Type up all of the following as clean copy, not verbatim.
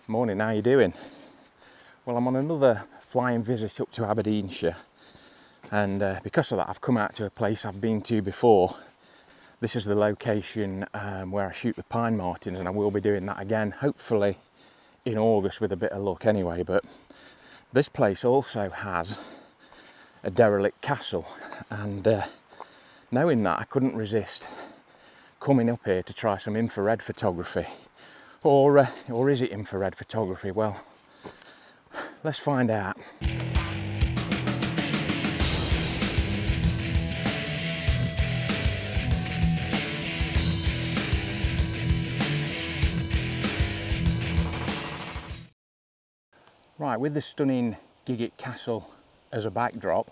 Morning, how you doing? Well, I'm on another flying visit up to Aberdeenshire, and because of that I've come out to a place I've been to before. This is the location where I shoot the pine martens, and I will be doing that again, hopefully in August with a bit of luck anyway. But this place also has a derelict castle, and knowing that, I couldn't resist coming up here to try some infrared photography. Or is it infrared photography? Well, let's find out. Right, with the stunning Gigit Castle as a backdrop,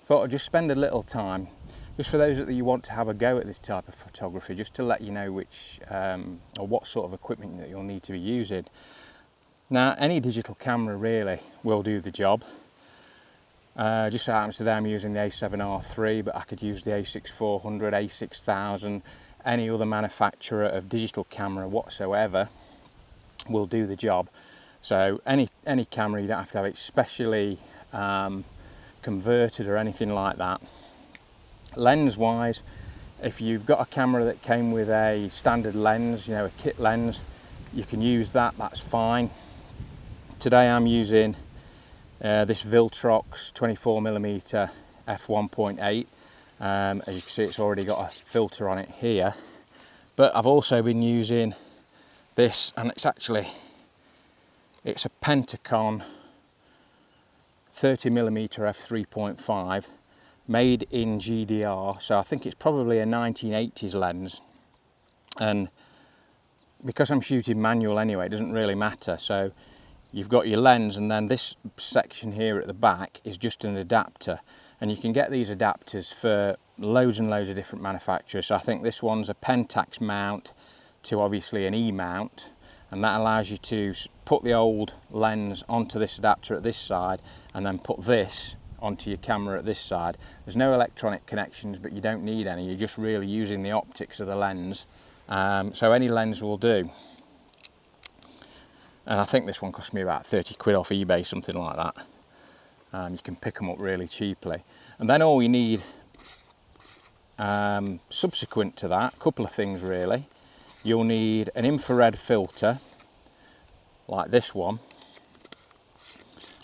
I thought I'd just spend a little time, just for those that you want to have a go at this type of photography, just to let you know which or what sort of equipment that you'll need to be using. Now, any digital camera really will do the job. Just so happens today I'm using the A7R III, but I could use the A6400, A6000, any other manufacturer of digital camera whatsoever will do the job. So any camera, you don't have to have it specially converted or anything like that. Lens wise, if you've got a camera that came with a standard lens, a kit lens, you can use that, that's fine. Today I'm using this Viltrox 24mm f1.8. As you can see, it's already got a filter on it here, but I've also been using this, and it's a Pentacon 30mm f3.5 made in GDR, so I think it's probably a 1980s lens, and because I'm shooting manual anyway, it doesn't really matter. So you've got your lens, and then this section here at the back is just an adapter, and you can get these adapters for loads and loads of different manufacturers. So I think this one's a Pentax mount to obviously an E mount, and that allows you to put the old lens onto this adapter at this side and then put this onto your camera at this side. There's no electronic connections, but you don't need any, you're just really using the optics of the lens. So any lens will do. And I think this one cost me about 30 quid off eBay, something like that. You can pick them up really cheaply. And then all you need subsequent to that, a couple of things really. You'll need an infrared filter like this one,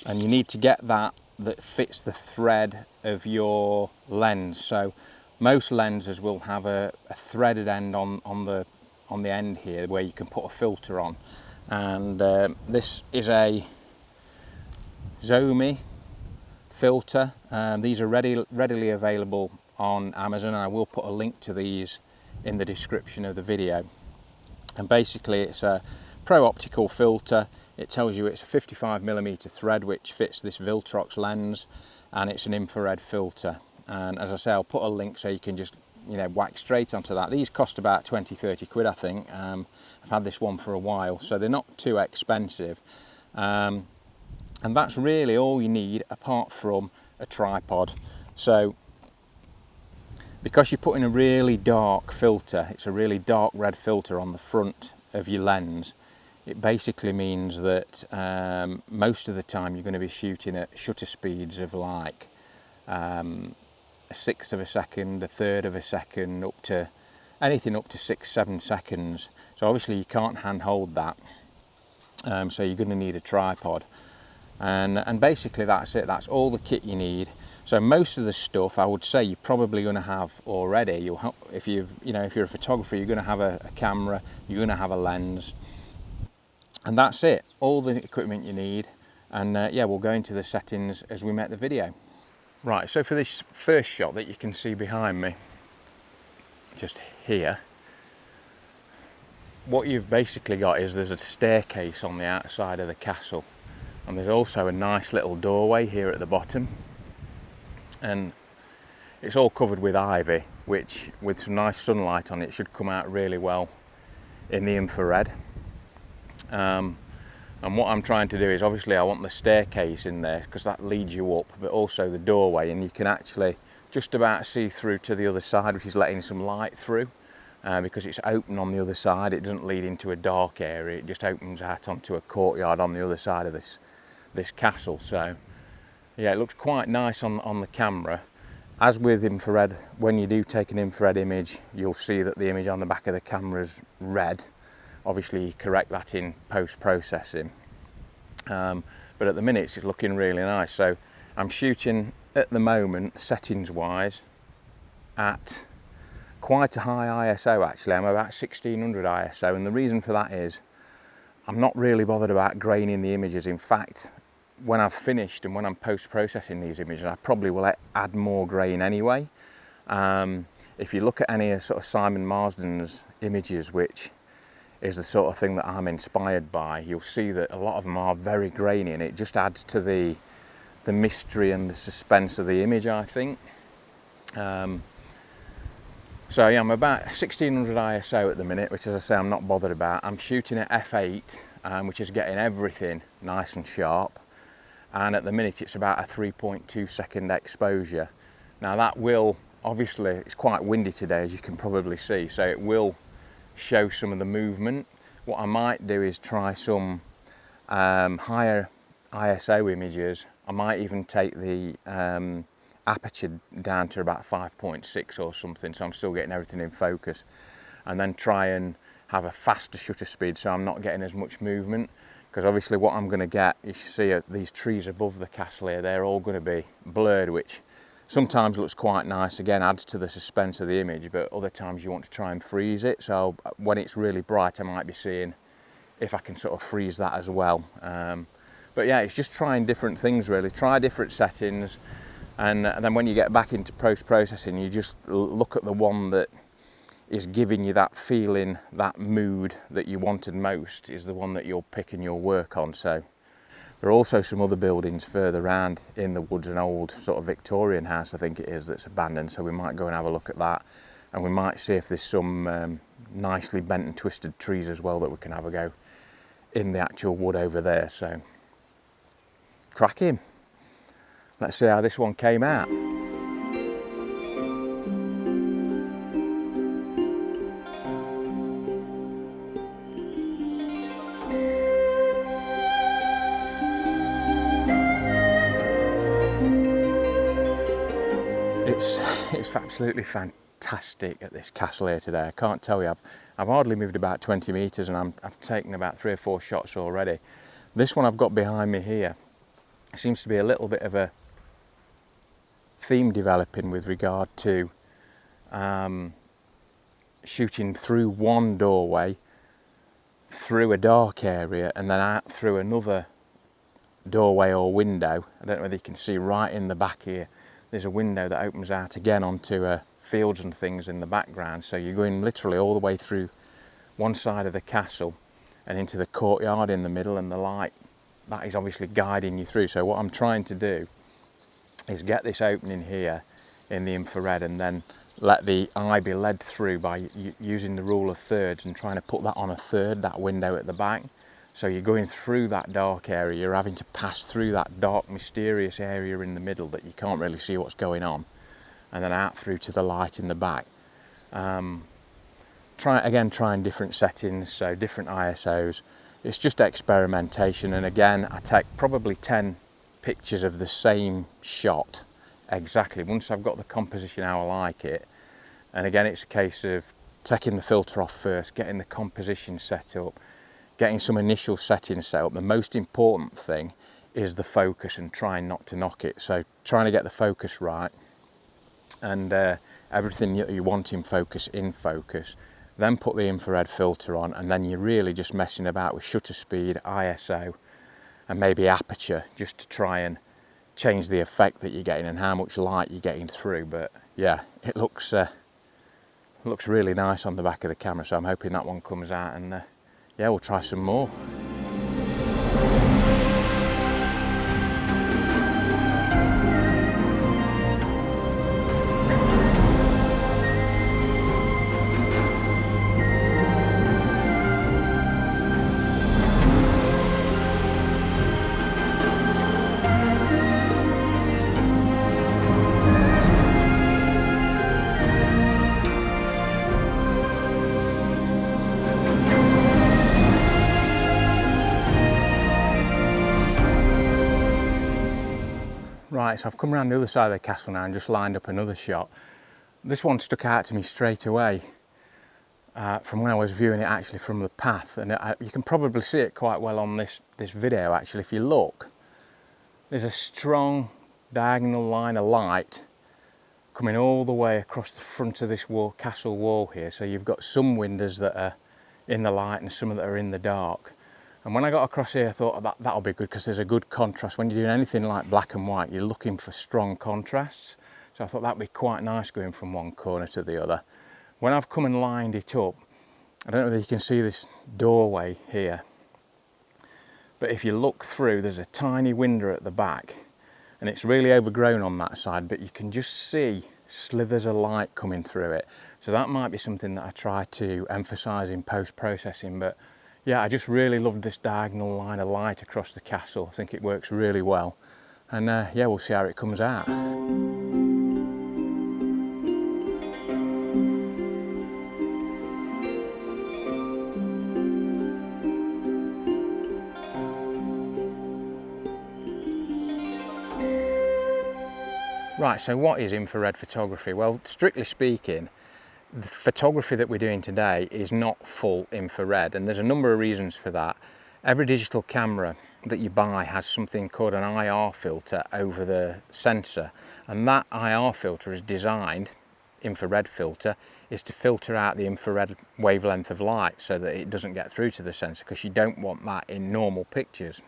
and you need to get that fits the thread of your lens. So most lenses will have a threaded end on the end here where you can put a filter on, and this is a CEYOMUR filter. These are readily available on Amazon, and I will put a link to these in the description of the video. And basically it's a pro optical filter. It tells you it's a 55mm thread which fits this Viltrox lens, and it's an infrared filter. And as I say, I'll put a link so you can just whack straight onto that. These cost about 20-30 quid, I think. I've had this one for a while, so they're not too expensive. And that's really all you need apart from a tripod. So because you're putting a really dark filter, it's a really dark red filter on the front of your lens, it basically means that most of the time you're going to be shooting at shutter speeds of like a 1/6 of a second, a 1/3 of a second, up to anything up to 6-7 seconds. So obviously you can't handhold that, so you're going to need a tripod. And basically that's it, that's all the kit you need. So most of the stuff I would say you're probably going to have already. If you're a photographer, you're going to have a camera, you're going to have a lens, and that's it, all the equipment you need. And yeah, we'll go into the settings as we make the video. Right, so for this first shot that you can see behind me, just here, what you've basically got is there's a staircase on the outside of the castle, and there's also a nice little doorway here at the bottom, and it's all covered with ivy, which with some nice sunlight on it should come out really well in the infrared. And what I'm trying to do is, obviously I want the staircase in there because that leads you up, but also the doorway, and you can actually just about see through to the other side, which is letting some light through, because it's open on the other side. It doesn't lead into a dark area, it just opens out onto a courtyard on the other side of this castle. So yeah, it looks quite nice on the camera. As with infrared, when you do take an infrared image, you'll see that the image on the back of the camera is red. Obviously you correct that in post-processing, but at the minute it's looking really nice. So I'm shooting at the moment, settings wise, at quite a high ISO actually. I'm about 1600 ISO, and the reason for that is I'm not really bothered about graining the images. In fact, when I've finished and when I'm post-processing these images, I probably will add more grain anyway. If you look at any of sort of Simon Marsden's images, which is the sort of thing that I'm inspired by, you'll see that a lot of them are very grainy, and it just adds to the mystery and the suspense of the image, I think. So yeah, I'm about 1600 ISO at the minute, which, as I say, I'm not bothered about. I'm shooting at f8, which is getting everything nice and sharp. And at the minute it's about a 3.2 second exposure. Now that will, obviously, it's quite windy today, as you can probably see, so it will show some of the movement. What I might do is try some higher ISO images. I might even take the aperture down to about 5.6 or something, so I'm still getting everything in focus, and then try and have a faster shutter speed so I'm not getting as much movement. Because obviously what I'm going to get, you see these trees above the castle here, they're all going to be blurred, which sometimes looks quite nice, again adds to the suspense of the image, but other times you want to try and freeze it. So when it's really bright, I might be seeing if I can sort of freeze that as well. But yeah, it's just trying different things really, try different settings, and then when you get back into post-processing, you just look at the one that is giving you that feeling, that mood that you wanted most, is the one that you'll pick and you'll work on. So there are also some other buildings further around in the woods, an old sort of Victorian house I think it is that's abandoned, so we might go and have a look at that, and we might see if there's some nicely bent and twisted trees as well that we can have a go in the actual wood over there. So cracking. Let's see how this one came out. It's absolutely fantastic at this castle here today. I can't tell you, I've hardly moved about 20 metres and I've taken about 3 or 4 shots already. This one I've got behind me here seems to be a little bit of a theme developing with regard to shooting through one doorway, through a dark area, and then out through another doorway or window. I don't know whether you can see right in the back here, there's a window that opens out again onto fields and things in the background. So you're going literally all the way through one side of the castle and into the courtyard in the middle, and the light, that is obviously guiding you through. So what I'm trying to do is get this opening here in the infrared and then let the eye be led through by using the rule of thirds and trying to put that on a third, that window at the back. So you're going through that dark area, you're having to pass through that dark, mysterious area in the middle that you can't really see what's going on, and then out through to the light in the back. Trying different settings, so different ISOs. It's just experimentation, and again, I take probably 10 pictures of the same shot exactly. Once I've got the composition how I like it, and again, it's a case of taking the filter off first, getting the composition set up, getting some initial settings set up. The most important thing is the focus and trying not to knock it. So trying to get the focus right, and everything that you want in focus, then put the infrared filter on, and then you're really just messing about with shutter speed, ISO, and maybe aperture, just to try and change the effect that you're getting and how much light you're getting through. But yeah, it looks really nice on the back of the camera, so I'm hoping that one comes out, and yeah, we'll try some more. Right, so I've come around the other side of the castle now and just lined up another shot. This one stuck out to me straight away from when I was viewing it actually from the path, and you can probably see it quite well on this video actually. If you look, there's a strong diagonal line of light coming all the way across the front of this castle wall here. So you've got some windows that are in the light and some that are in the dark. And when I got across here, I thought that'll be good because there's a good contrast. When you're doing anything like black and white, you're looking for strong contrasts. So I thought that'd be quite nice going from one corner to the other. When I've come and lined it up, I don't know whether you can see this doorway here, but if you look through, there's a tiny window at the back, and it's really overgrown on that side, but you can just see slithers of light coming through it. So that might be something that I try to emphasise in post-processing. But yeah, I just really loved this diagonal line of light across the castle. I think it works really well. And yeah, we'll see how it comes out. Right, so what is infrared photography? Well, strictly speaking, the photography that we're doing today is not full infrared, and there's a number of reasons for that. Every digital camera that you buy has something called an IR filter over the sensor, and that IR filter is designed, infrared filter, is to filter out the infrared wavelength of light so that it doesn't get through to the sensor, because you don't want that in normal pictures.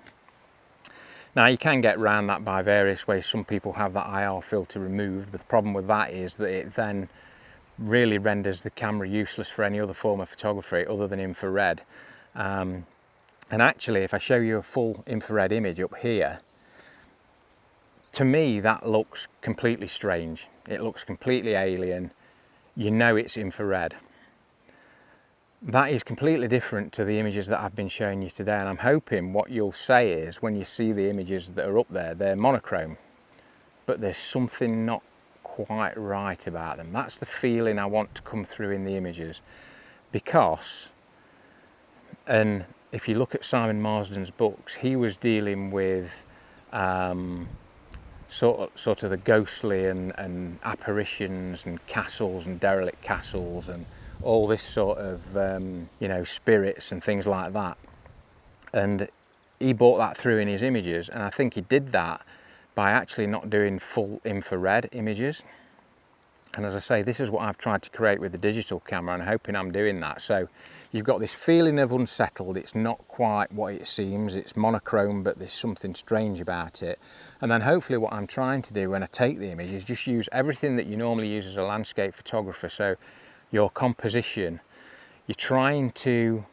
Now, you can get around that by various ways. Some people have that IR filter removed, but the problem with that is that it then really renders the camera useless for any other form of photography other than infrared. And actually, if I show you a full infrared image up here, to me that looks completely strange. It looks completely alien. You know it's infrared. That is completely different to the images that I've been showing you today, and I'm hoping what you'll say is when you see the images that are up there, they're monochrome, but there's something not quite right about them. That's the feeling I want to come through in the images, because, and if you look at Simon Marsden's books, he was dealing with sort of the ghostly and apparitions and castles and derelict castles and all this sort of you know, spirits and things like that, and he brought that through in his images. And I think he did that by actually not doing full infrared images. And as I say, this is what I've tried to create with the digital camera, and I'm hoping I'm doing that. So you've got this feeling of unsettled. It's not quite what it seems. It's monochrome, but there's something strange about it. And then hopefully what I'm trying to do when I take the image is just use everything that you normally use as a landscape photographer. So your composition, you're trying to,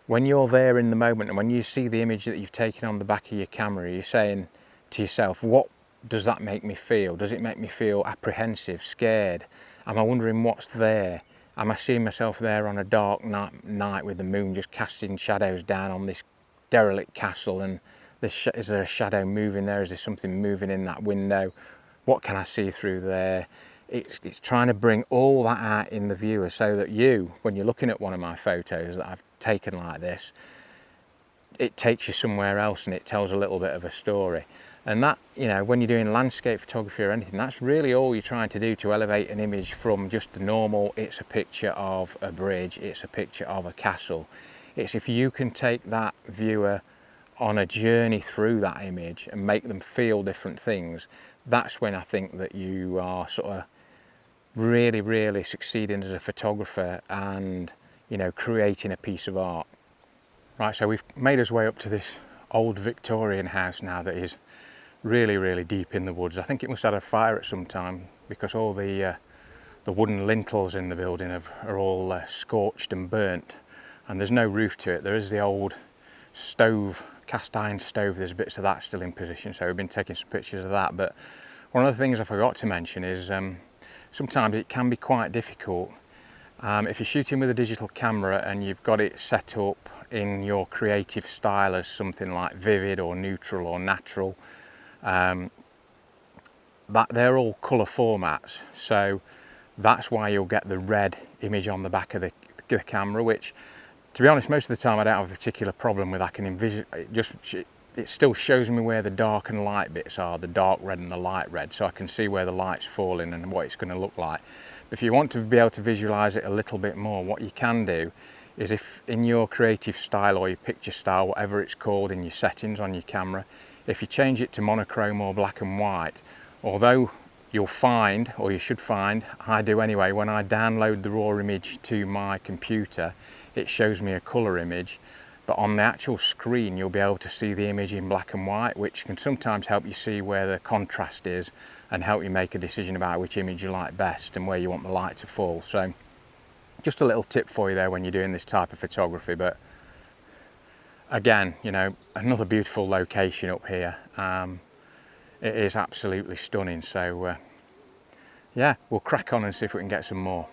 when you're there in the moment and when you see the image that you've taken on the back of your camera, you're saying to yourself, what does that make me feel? Does it make me feel apprehensive, scared? Am I wondering what's there? Am I seeing myself there on a dark night with the moon just casting shadows down on this derelict castle, and is there a shadow moving there? Is there something moving in that window? What can I see through there? It's trying to bring all that out in the viewer so that you, when you're looking at one of my photos that I've taken like this, it takes you somewhere else and it tells a little bit of a story. And that, you know, when you're doing landscape photography or anything, that's really all you're trying to do to elevate an image from just the normal, it's a picture of a bridge, it's a picture of a castle. It's if you can take that viewer on a journey through that image and make them feel different things, that's when I think that you are sort of really succeeding as a photographer and, you know, creating a piece of art. Right, so we've made our way up to this old Victorian house now that is really deep in the woods. I think it must have had a fire at some time because all the wooden lintels in the building are all scorched and burnt, and there's no roof to it. There is the old stove, cast iron stove, there's bits of that still in position, so we've been taking some pictures of that. But one of the things I forgot to mention is sometimes it can be quite difficult if you're shooting with a digital camera and you've got it set up in your creative style as something like vivid or neutral or natural, that they're all colour formats, so that's why you'll get the red image on the back of the camera, which, to be honest, most of the time I don't have a particular problem with. I can envision, it still shows me where the dark and light bits are, the dark red and the light red, so I can see where the light's falling and what it's going to look like. But if you want to be able to visualize it a little bit more, what you can do is, if in your creative style or your picture style, whatever it's called in your settings on your camera, if you change it to monochrome or black and white, although you'll find, or you should find, I do anyway, when I download the raw image to my computer, it shows me a color image, but on the actual screen you'll be able to see the image in black and white, which can sometimes help you see where the contrast is and help you make a decision about which image you like best and where you want the light to fall. So just a little tip for you there when you're doing this type of photography. But again, you know, another beautiful location up here. It is absolutely stunning. So yeah, we'll crack on and see if we can get some more.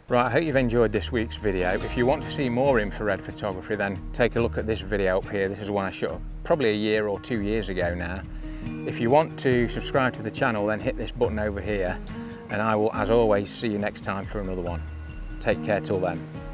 Right, I hope you've enjoyed this week's video. If you want to see more infrared photography, then take a look at this video up here. This is one I shot probably a year or 2 years ago now. If you want to subscribe to the channel, then hit this button over here, and I will, as always, see you next time for another one. Take care till then.